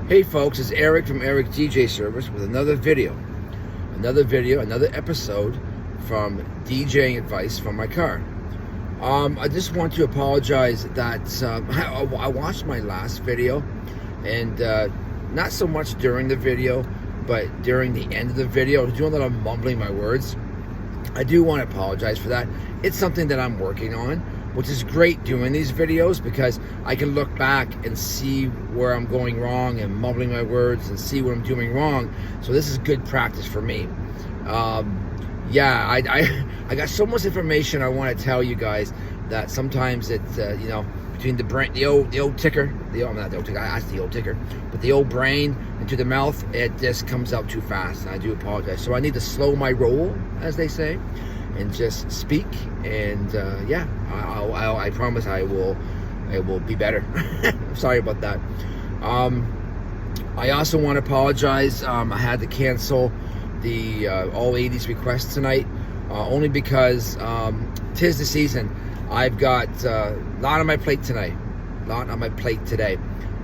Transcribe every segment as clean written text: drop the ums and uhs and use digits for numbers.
Hey folks, it's Eric from Eric DJ Service with another episode from DJing advice from my car. I just want to apologize that I watched my last video, and not so much during the video, but during the end of the video, doing that I'm mumbling my words. I do want to apologize for that. It's something that I'm working on, which is great doing these videos because I can look back and see where I'm going wrong and mumbling my words and see what I'm doing wrong. So this is good practice for me. I got so much information I want to tell you guys that sometimes it's between the old ticker, not the old ticker, that's the old ticker, but the old brain into the mouth, it just comes out too fast. I do apologize. So I need to slow my roll, as they say, and just speak. And I promise it will be better. Sorry about that. I also want to apologize. I had to cancel the all 80s requests tonight, only because 'tis the season. I've got a lot on my plate tonight. Today.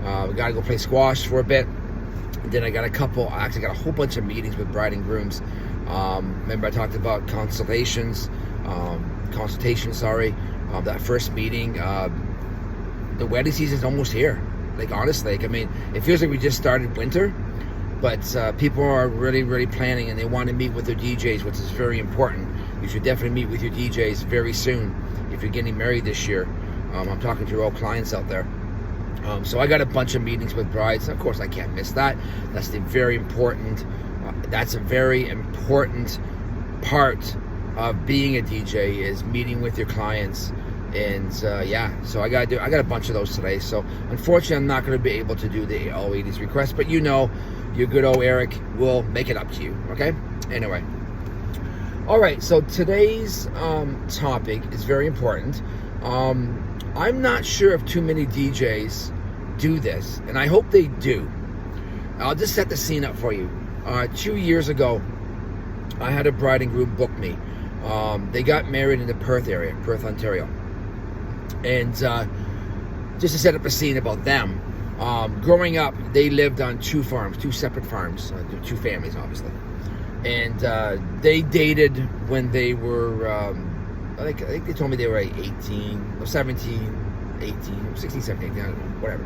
We gotta go play squash for a bit. And then I got a whole bunch of meetings with bride and grooms. Remember I talked about consultations, that first meeting. The wedding season's almost here. Like, honestly, it feels like we just started winter, but people are really, really planning, and they want to meet with their DJs, which is very important. You should definitely meet with your DJs very soon if you're getting married this year. I'm talking to your old clients out there. So I got a bunch of meetings with brides. Of course, I can't miss that. That's a very important part of being a DJ, is meeting with your clients. And so I got a bunch of those today. So unfortunately, I'm not going to be able to do the all 80s request, but your good old Eric will make it up to you. Okay. Anyway. All right. So today's topic is very important. I'm not sure if too many DJs do this, and I hope they do. I'll just set the scene up for you. 2 years ago, I had a bride and groom book me. They got married in the Perth area, Perth, Ontario. And just to set up a scene about them, growing up, they lived on two separate farms, two families, obviously. And they dated when they were, I think they told me they were 18, or 17, 18, 16, 17, 18, I don't know, whatever.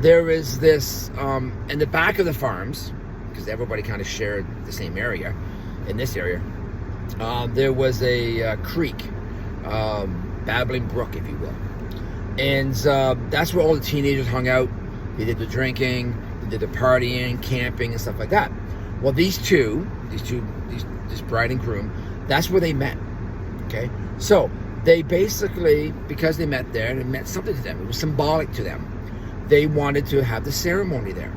There is this, in the back of the farms, because everybody kind of shared the same area, in this area, there was a creek, babbling brook, if you will. And that's where all the teenagers hung out. They did the drinking, they did the partying, camping, and stuff like that. Well, this bride and groom, that's where they met. Okay, so they basically, because they met there, and it meant something to them, it was symbolic to them, they wanted to have the ceremony there.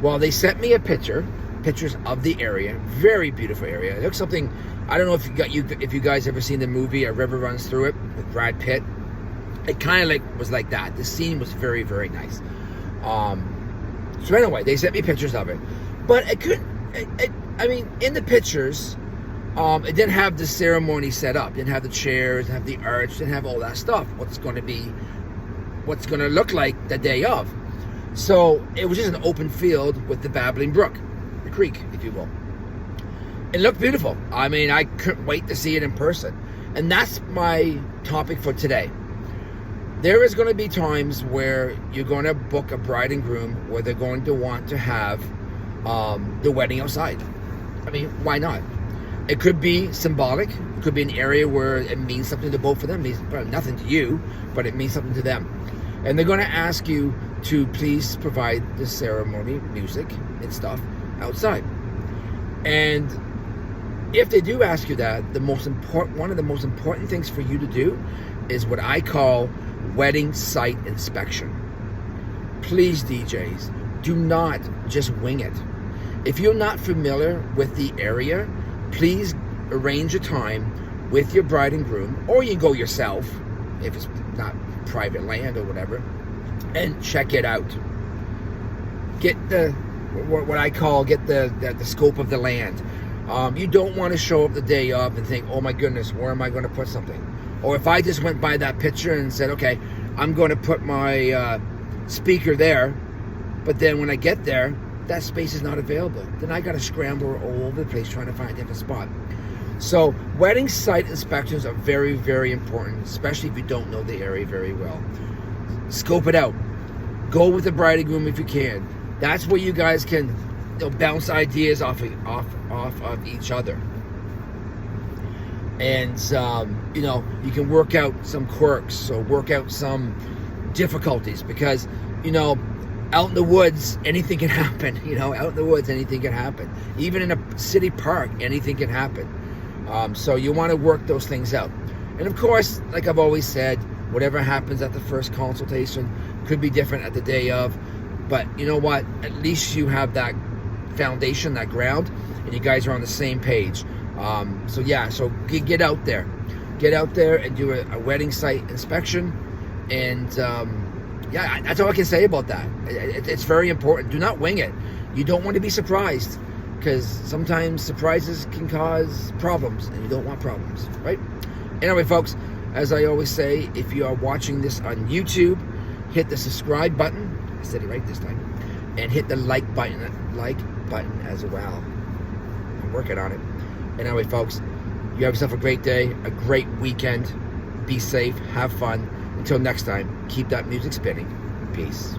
Well, they sent me pictures of the area, very beautiful area. It looks something, I don't know if you guys ever seen the movie A River Runs Through It with Brad Pitt. It kind of was like that. The scene was very, very nice. So anyway, they sent me pictures of it, but in the pictures, it didn't have the ceremony set up. It didn't have the chairs, didn't have the arch, didn't have all that stuff. What's going to look like the day of. So it was just an open field with the babbling brook, the creek, if you will. It looked beautiful. I couldn't wait to see it in person. And that's my topic for today. There is going to be times where you're going to book a bride and groom where they're going to want to have the wedding outside. Why not? It could be symbolic. It could be an area where it means something to both of them. It means probably nothing to you, but it means something to them. And they're going to ask you to please provide the ceremony, music, and stuff outside. And if they do ask you that, one of the most important things for you to do is what I call wedding site inspection. Please, DJs, do not just wing it. If you're not familiar with the area, please arrange a time with your bride and groom, or you can go yourself if it's not private land or whatever, and check it out. Get the scope of the land. You don't want to show up the day of and think, oh my goodness, where am I going to put something? Or if I just went by that picture and said, okay, I'm going to put my speaker there, But then when I get there, that space is not available. Then I got to scramble all over the place trying to find a different spot. So wedding site inspections are very, very important, especially if you don't know the area very well. Scope it out. Go with the bride and groom if you can. That's where you guys can bounce ideas off of each other. And, you can work out some quirks or work out some difficulties because, out in the woods, anything can happen. Out in the woods, anything can happen. Even in a city park, anything can happen. So you want to work those things out. And of course, like I've always said, whatever happens at the first consultation could be different at the day of. But you know what? At least you have that foundation, that ground, and you guys are on the same page. So get out there. Get out there and do a wedding site inspection. And that's all I can say about that. It's very important. Do not wing it. You don't want to be surprised, because sometimes surprises can cause problems, and you don't want problems, right? Anyway, folks, as I always say, if you are watching this on YouTube, hit the subscribe button. I said it right this time. And hit the like button as well. I'm working on it. Anyway, folks, you have yourself a great day, a great weekend. Be safe, have fun. Until next time, keep that music spinning. Peace.